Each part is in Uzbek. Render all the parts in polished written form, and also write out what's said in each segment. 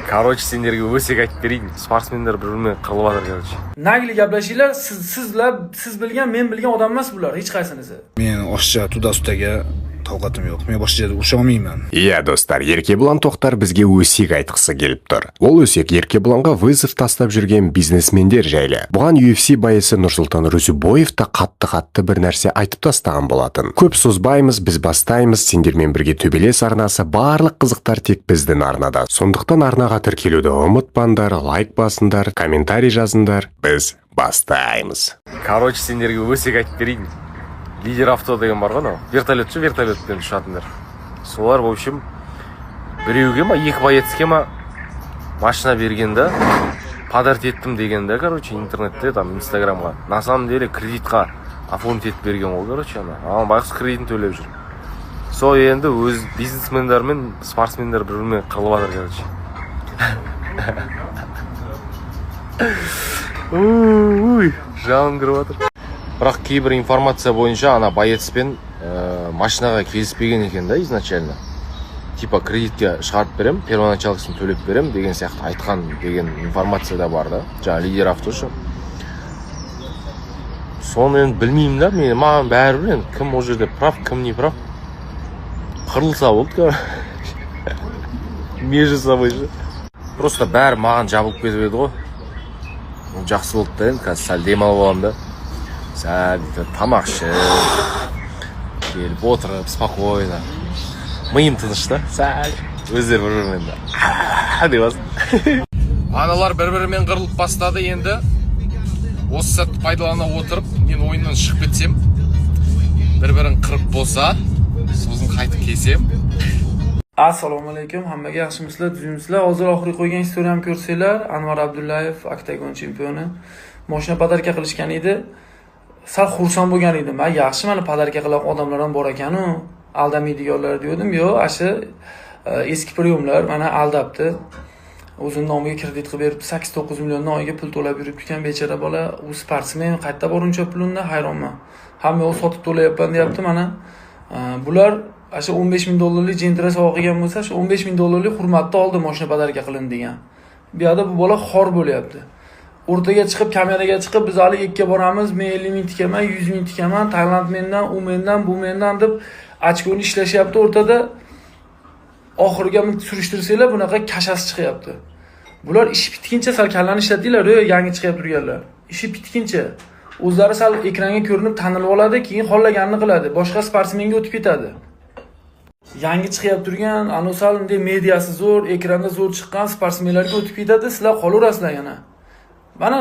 Короче, сендерге өсек айтып берейін. Спортсмендер bir-biriмен qirılib жатыр, короче. Nagli gaplashinglar, siz bilgan, men bilgan odam emas bular, hech qaysinisi. Men oshcha tuda-ustaga tavqatim yo'q. Men boshqa yerda urisha olmayman. Iya do'stlar, Еркебулан Тоқтар bizga өсек айтқысы келіп тұр. Ол өсек Еркебуланға вызов тастап жүрген бизнесмендер жайлы. Бұған UFC байысы Нұрсұлтан Рүзібоев та қатты бір нәрсе айтып тастаған болатын. Көп созбаймыз, біз бастаймыз, сендермен бірге төбелес арнасы, барлық қызықтар тек біздің арнада. Сондықтан арнаға тіркелуді ұмытпаңдар, лайк басыңдар, комментарий жазыңдар. Біз бастаймыз. Короче, сендерге өсек айтып берейін. Лидер авто деген бар ғой, вертолетпен ұшатындар. Солар, в общем, біреуге ма, екі боецке ма машина бергенде, подарить еттім дегенде, короче, интернетте, там, инстаграмға. На самом деле, кредитқа оформить етіп берген ол, короче, ана байқұс кредитін төлеп жүр. Сол енді өз бизнесмендер мен спортсмендер бір-бірімен қырылып жатыр, короче. Жаным кіріп жатыр. Бірақ кейбір информация бойынша ана боецпен машинаға келіспеген екен да изначально. Типа кредитке шығарып берем, первоначалысын төлеп берем деген сияқты айтқан деген информация да бар да. Жаңа лидер автошы. Соны енді білмеймін да, маған бәрібір енді кім ол жерде прав, кім не прав. Қырылса болды, короче. Межі собой же. Просто бәрі маған жабылып кетіп еді ғой. Жақсы болды да енді, қазір сәл демалып аламын да. Сәл тамақ ішіп, келіп отырып, спокойно. Миым тыныш та, сәл өздері бір-бірімен да. Деп басын. Аналар бір-бірімен қырылып бастады енді. Осы сәтті пайдалана отырып, мен ойыннан шығып кетсем, бір-бірін қырып болса, сосын қайтып келсем. Assalomu alaykum, hammaga yaxshimisizlar, tuzimsizlar. Hozir oxirgi qo'ygan istoriyamni ko'rsanglar, Anvar Abdullayev, oktagon chempioni, mashina podarka qilishgan edi. Sal xursand bo'lgan edim. Men yaxshi mana podarka qilgan odamlar ham bor ekan-ku, aldamaydiganlar dedim. Yo'q, ashi eski priyomlar mana aldabdi. O'zining nomiga kredit qilib berib 8-9 milliondan oyiga pul to'lab yuribdi ekan bechara bola. U sportsmen, qayerda bor uncha pulini hayronman. Hamma o'zi sotib to'layapman deyapti mana. Bular asha $15,000 jentira sovg'a qilgan bo'lsa, shu $15,000 hurmatni oldi mashina podarka qilindi degan. Bu yerda bu bola xor bo'lyapti. O'rtaga chiqib, kameraga chiqib, biz hali ikkiga boramiz, men 50 ming tikaman, 100 ming tikaman, Tailand mendan, u mendan, bu mendan deb ochkoni ishlashyapti o'rtada. Oxiriga surishtirsanglar, bunaqa kashasi chiqyapti. Bular ish bitguncha sal kallani ishlatdinglar, yangi chiqib turganlar. Ishi bitguncha o'zlari sal ekranga ko'rinib tanilib oladi, keyin xohlaganini qiladi, boshqa sportsmenga o'tib ketadi. Yangi chiqib turgan, anosal unday mediasi zo'r, ekranda zo'r chiqqan sportsmenlarga o'tib ketadi, sizlar qolaverasizlar yana. Mana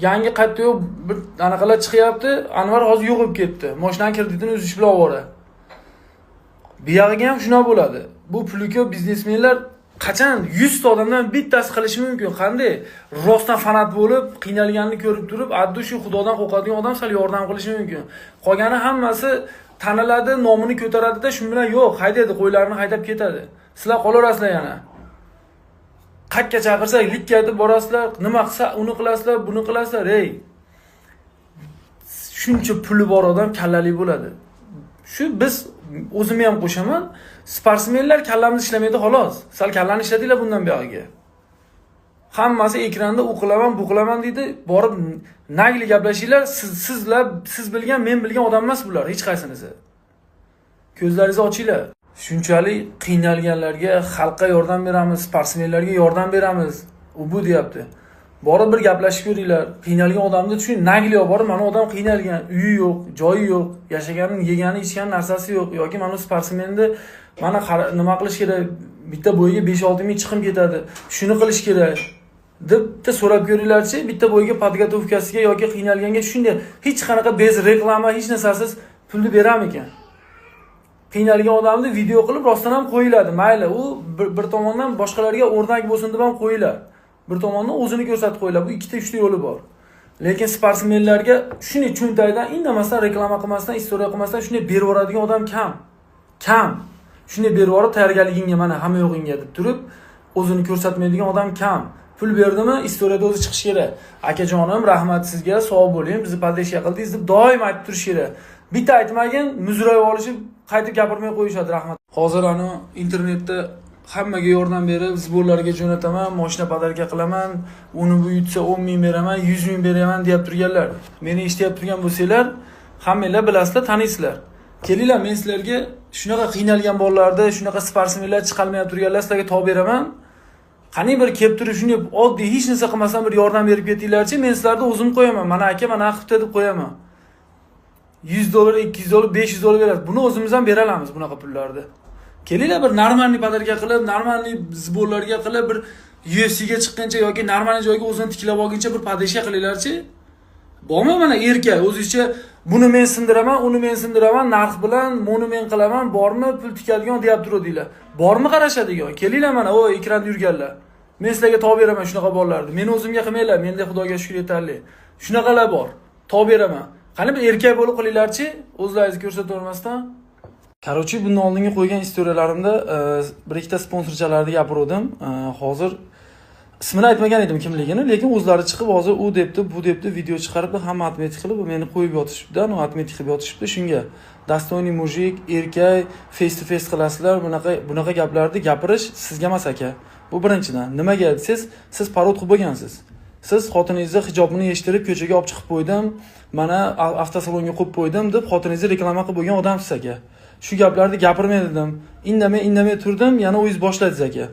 yangi qaytdi yo'q, bir anaqalar chiqyapti, Anvar hozir yo'q bo'lib ketdi. Mashinaning kreditini o'zi bilan olib. Bu yog'iga ham shuna bo'ladi. Bu pulga biznesmenlar qachon 100 ta odamdan bittasi qilishi mumkin. Qanday? Rostdan fanat bo'lib, qiynalganini ko'rib turib, addu shu Xudodan qo'rqadigan odam sal yordam qilishi mumkin. Qolgani hammasi taniladi, nomini ko'taradi-da, shu bilan yo'q, haydaydi, qo'ylarini haydab ketadi. Sizlar qolaverasizlar yana. Qayerga chaqirsak, likka deb borasizlar, nima qilsa, uni qilasizlar, buni qilasizlar, ey. Shuncha puli bor odam kallali bo'ladi. Shu biz o'zimni ham qo'shaman, sportsmenlar kallamiz ishlamaydi xolos. Sal kallani ishladinglar bundan buyog'iga. Hammasi ekranda u qilaman, bu qilaman deydi, borib nagli gaplashinglar, siz bilgan, men bilgan odam emas bular, hech qaysinisi. Ko'zlaringizni ochinglar. Shunchalik qiynalganlarga xalqqa yordam beramiz, sportsmenlarga yordam beramiz. U bu deyapti. Borib bir gaplashib ko'ringlar. Qiynalgan odamni tushuning, nagli olib borib, mana odam qiynalgan, uyi yo'q, joyi yo'q, yashaganing, yegani, ichgan narsasi yo'q yoki mana sportsmenni mana nima qilish kerak? Bitta bo'yiga 5-6 ming chiqim ketadi. Shuni qilish kerak deb so'rab ko'ringlarchi, bitta bo'yiga podgotovkasiga yoki qiynalganga shunday hech qanaqa bez reklama, hech narsasiz pulni beram ekan. Qiynalgan odamni video qilib rostdan ham qo'yiladi. Mayli, u bir tomondan boshqalarga o'rnak bo'lsin deb ham qo'yilar. Bir tomondan o'zini ko'rsatib qo'yiladi. Bu ikkita uchta yo'li bor. Lekin sportsmenlarga shuni cho'ntaydan indamasdan, reklama qilmasdan, istoriya qilmasdan shunday berib yuboradigan odam kam. Kam. Shunday berib yuborib tayyorgarligingga mana hamma yo'g'ingga deb turib, o'zini ko'rsatmaydigan odam kam. Pul berdimi, istoriyada o'zi chiqish kerak. Akajonim, rahmat sizga, sog' bo'ling, bizni podeshga qildingiz deb doim aytib turish kerak. Bitta aytmagin, muzrayib olishib, qaytib gapirmay qo'yishadi, rahmat. Hozir ana internetda hammaga yordam berib, zborlarga jo'nataman, mashina podarka qilaman, uni bu yutsa 10 ming beraman, 100 ming beraman deb turganlar. Meni eshitib turgan bo'lsanglar, hammanglar bilasizlar, taniysizlar. Kelinglar, men sizlarga shunaqa qiynalgan bolalarda, shunaqa sportsmenlar chiqalmayib turganlar sizlarga to'g'ri beraman. Qani bir kelib turib shunday oddiy hech narsa qilmasam bir yordam berib ketinglarchi, men sizlarni o'zim qo'yaman. Mana aka, mana qilibdi deb qo'yaman. $100, $200, $500 beradi. Buni o'zimiz ham bera olamiz bunaqa pullarni. Kelinglar bir normalniy podarka qilib, normalniy zborlarga qilib, bir UFCga chiqqancha yoki normalniy joyga o'zini tiklab olguncha bir podeshka qilinglarchi. Bormi mana erkak o'zingizcha buni men sindiraman, uni men sindiraman, narx bilan buni men qilaman, bormi pul tikadigan deyap turadinglar. Bormi qarashadigan? Kelinglar mana o ekranda yurganlar. Men sizlarga to'g'ri beraman shunaqa bolalarni. Meni o'zimga qilmanglar, menda Xudoga shukr yetarli. Shunaqalar bor. To'g'ri beraman. Qani bir erkak bo'lib qilinglarchi, o'zlaringizni ko'rsatavermasdan. Qarochi, bundan oldingi qo'ygan istoriyalarimda bir ikkita sponsorchalarni gapirdim. Hozir ismini aytmagan edim kimligini, lekin o'zlari chiqib hozir u debdi, bu debdi video chiqarib hamma atmetik qilib meni qo'yib yotishibdi, uni atmetik qilib yotishibdi. Shunga Dostoyniy mujik, erkak, face to face qilasizlar, bunaqa gaplarni gapirish sizga emas aka. Bu birinchidan. Nimaga desangiz, siz parod qilib bo'lgansiz. Siz xotiningizni hijobini yechtirib ko'chaga olib chiqib qo'ydim, mana avtosalonga qo'yib qo'ydim deb xotiningizni reklama qilib bo'lgan odamsiz aka. Shu gaplarni gapirmay dedim. Indamay turdim, yana o'zingiz boshladingiz aka.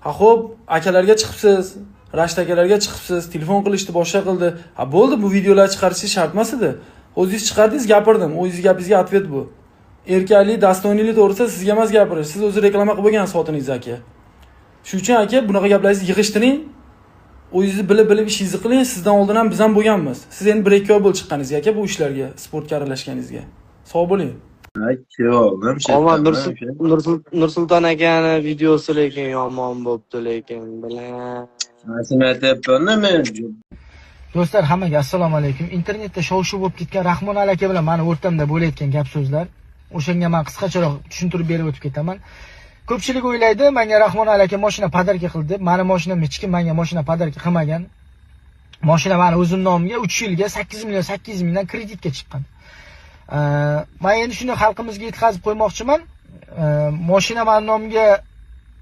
Ha xo'p, akalarga chiqibsiz, Rashid akalarga chiqibsiz, telefon qilishni boshqa qildi. Ha bo'ldi, bu videolar chiqarish shart emas edi. O'zingiz chiqardingiz, gapirdim. O'zingiz gapingizga atvet bu. Erkaklik, dostoyniylik to'g'risida sizga emas gapirish. Siz o'zi reklama qilib bo'lgansiz xotiningiz aka. Shuning uchun aka, bunaqa gaplaringizni yig'ishtiring. O'zingizni bilib ishingizni qiling. Sizdan oldin ham biz ham bo'lganmiz. Siz endi 1-2 oy bo'lib chiqqaningizga aka bu ishlarga, sportga aralashganingizga. Sog' bo'ling. Omad Nursulton akani videosi lekin yomon bo'pti lekin bilan. Do'stlar, hammaga assalomu alaykum. Internetda shov-shuv bo'lib ketgan Rahmon aka bilan meni o'rtamda bo'layotgan gap-so'zlar. O'shanga men qisqacharoq tushuntirib berib o'tib ketaman. Ko'pchilik o'ylaydi, menga Rahmon aka mashina podarka qildi deb. Meni mashinam hech kim menga mashina podarka qilmagan. Mashina meni o'zim nomimga 3 yilga 800 mingdan kreditga chiqqan. Men endi shuni xalqimizga yetkazib qo'ymoqchiman. Mashina meni nomimga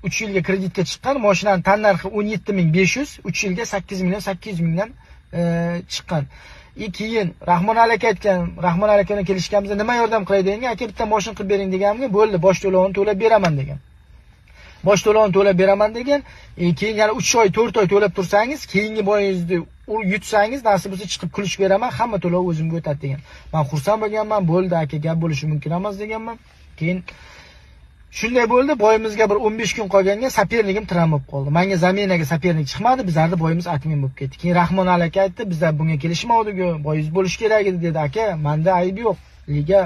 3 yilga kreditga chiqqan. Mashinaning tan narxi 17.500, 3 yilga 800 mingdan chiqqan. Keyin Rahmon aka aytgan, Rahmon aka bilan kelishganimizda nima yordam qilay degan, aka bitta mashina qilib bering deganimga, bo'ldi, bosh to'lovini to'lab beraman degan. Bosh to'lovini to'lab beraman degan. Keyin yana 3 oy, 4 oy to'lab tursangiz, keyingi boyingizni yutsangiz, nasib bo'lsa chiqib kulish beraman, hamma to'lov o'zimga o'tadi degan. Men xursand bo'lganman, bo'ldi aka, gap bo'lishi mumkin emas deganman. Keyin shunday bo'ldi, boyimizga bir 15 kun qolganga saperligim tiram bo'lib qoldi. Menga zaminaga saperlik chiqmadi, bizlarning boyimiz atmen bo'lib ketdi. Keyin Rahmon aka aytdi, bizlar bunga kelishmovdik-ku, boyingiz bo'lish kerak edi dedi aka. Menda ayb yo'q. Liga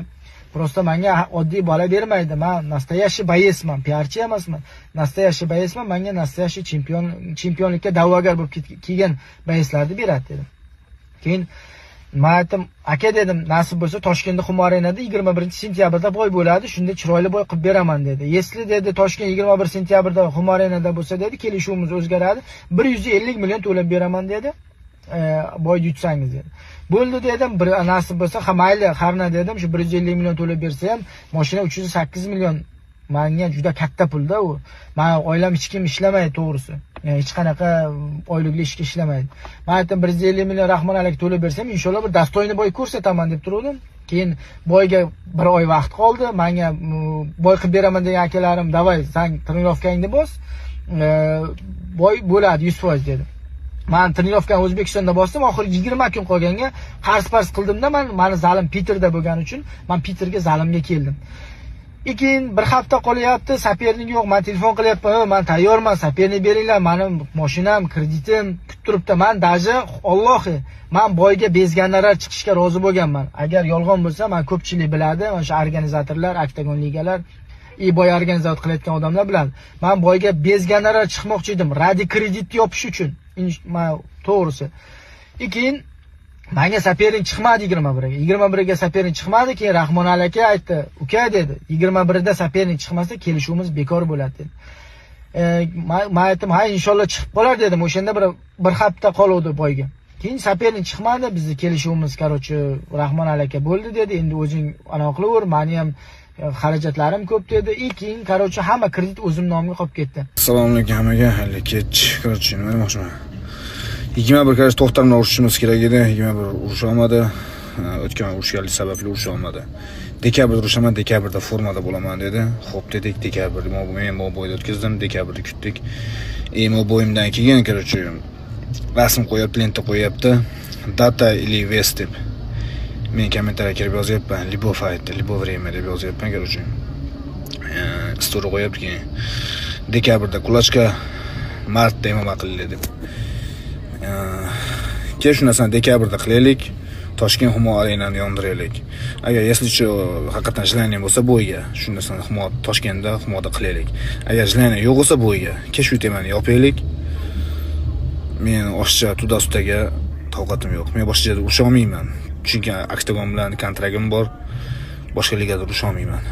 prosta menga oddiy bola bermaydi. Men nastoyashi boyesman, piarchi emasman. Nastoyashi boyesman, menga nastoyashi chempionlikka da'vogar bo'lib kelgan boyeslarni beradi dedim. Keyin men aytdim, aka dedim, nasib bo'lsa Toshkentda Xumor arenada 21-sentyabrda boy bo'ladi, shunda chiroyli boy qilib beraman dedi. Esli dedi, Toshkent 21-sentyabrda Xumor arenada bo'lsa dedi, kelishuvimiz o'zgaradi, 150 million to'lab beraman dedi. Boy yutsangiz dedi. Bo'ldi dedim, bir nasib bo'lsa, ha mayli, harna dedim, shu 150 million to'lab bersa ham, mashina 308 million menga juda katta pulda u. Men oilam hech kim ishlamaydi to'g'risi. Hech qanaqa oylikli ishga ishlamaydi. Men aytdim 150 million Rahmon aka to'lab bersam, inshaalloh bir dostoyni boy ko'rsataman deb turdim. Keyin boyga bir oy vaqt qoldi. Menga boy qilib beraman degan akalarim, "Davay, sen trenirovkangni bos. Boy bo'ladi 100% dedi. Men trenirovkani O'zbekistonda bosdim, oxiri 20 kun qolganga qarz-parz qildimda, meni zalim Peterda bo'lgani uchun men Peterga zalimga keldim. Keyin bir hafta qolyapti, saperning yo'q, men telefon qilyapman, men tayyorman, saperni beringlar, mening mashinam, kreditim kutib turibdi. Men daji Allohi, men boyga bezganlar chiqishga rozi bo'lganman. Agar yolg'on bo'lsa, men ko'pchilik biladi, mana shu organizatorlar, Oktagon ligalar, boy organizator qilayotgan odamlar biladi. Men boyga bezganlar chiqmoqchi edim, radi kredit yopish uchun. Men to'g'risi. Keyin menga sapering chiqmadi 21ga. 21ga sapering chiqmadi, keyin Rahmon aka aytdi, "Uka" dedi, "21da sapering chiqmasa kelishuvimiz bekor bo'ladi" dedi. Men aytdim, "Ha, inshaalloh chiqib qolar" dedim. O'shanda bir hafta qoluvdi boyga. Keyin sapering chiqmadi, bizni kelishuvimiz qarochi Rahmon aka bo'ldi dedi. Endi o'zing anaqa qilaver, meni ham xarajatlarim ko'p dedi. И keyin, короче, hamma kredit o'zim nomimga qolib ketdi. Assalomu alaykum hammaga. Hali kech. Короче, nima demoqchiman? 21 karaj to'xtar bilan urushimiz kerak edi. 21 urusha olmadi. O'tgan urushganlik sababli urusha olmadi. Dekabrda urushaman, dekabrda formada bo'laman dedi. Xo'p dedik, dekabrda men moboyda o'tkazdim, dekabrda kutdik. Moboyimdan keyin, короче, rasm qo'yib, lenta qo'yapti. Data или вес deb. Men kommentariya kirib yozyapman. Libo fight, libo время deb yozyapman, короче. Story qo'yapti keyin. Dekabrda kulachka, martda nima qildi deb. Keyin shu narsani dekabrda qilaylik. Toshkent Humo arenani yondiraylik. Agar если что haqiqatan jilaniya bo'lsa bo'yiga, shu narsani Humo Toshkentda Humoda qilaylik. Agar jilaniya yo'q bo'lsa bo'yiga, kesh temani yopaylik. Men oshcha Tudastaga toqatim yo'q. Men boshqa yerda urusha olmayman. Chunki Oktagon bilan kontragim bor. Boshqa ligada urusha olmayman.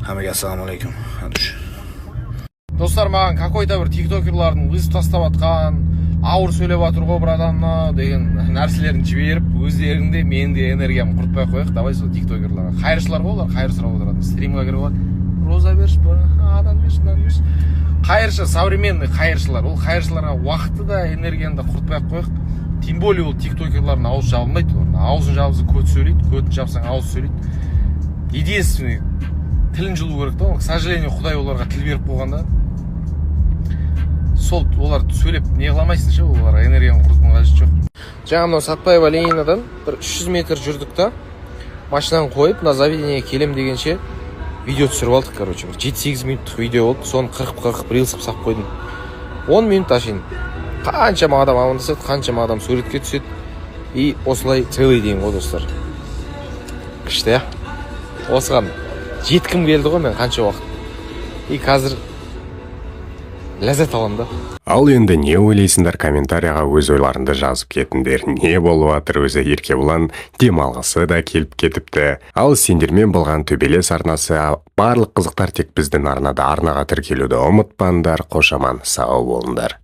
Hammaga assalomu alaykum. Dostlar, mаған какой-то bir tiktokerlarning вызов тастап атқан, ауыр сөйлеп жатыр ғой бір адамны деген нәрселерін жіберіп, өздерінде менің де энергиямды құртпай қояйық. Давай сол тиктокерларға. Қайыршылар ғой, олар қайыр сұрап отырады. Стримға кіріп алады. Роза берші, адам берші, мынаны берші. Қайыршы, современный қайыршылар. Ол қайыршыларға уақытты да энергияны да құртпай қояйық. Тем более ол тиктокерлардың ауыз жабылмайды. Аузын жабылса көт сөйлейді, көтін жапсаң ауыз сөйлейді. Единственный тілін жылу керек та. К сожалению, Құдай оларға тіл беріп қойғанда сол олар сөйлеп не қыламайсың ше, оларға энергияны құртудың қажеті жоқ. Жаңа мынау Сатпаева Ленинадан бір 300 метр жүрдік та, машинаны қойып, мына заведениеге келем дегенше видео түсіріп алдық, короче. 7-8 минуттық видео болды, соны қырқып рилсіп сап қойдым. 10 минут ашин. Қаншама адам амандасады, қаншама адам суретке түседі. И осылай целый день ғой, достар. Күшті, я. Осыған жеткім келді ғой мен қанша уақыт. И қазір ләззат аламын да. Ал енді не ойлайсыңдар, комментарияға өз ойларыңды жазып кетіңдер. Не болып жатыр, өзі Еркебұлан демалғысы да келіп кетіпті. Ал сендермен болған төбелес арнасы, барлық қызықтар тек біздің арнада. Арнаға тіркелуді ұмытпаңдар. Қош аман, сау болыңдар.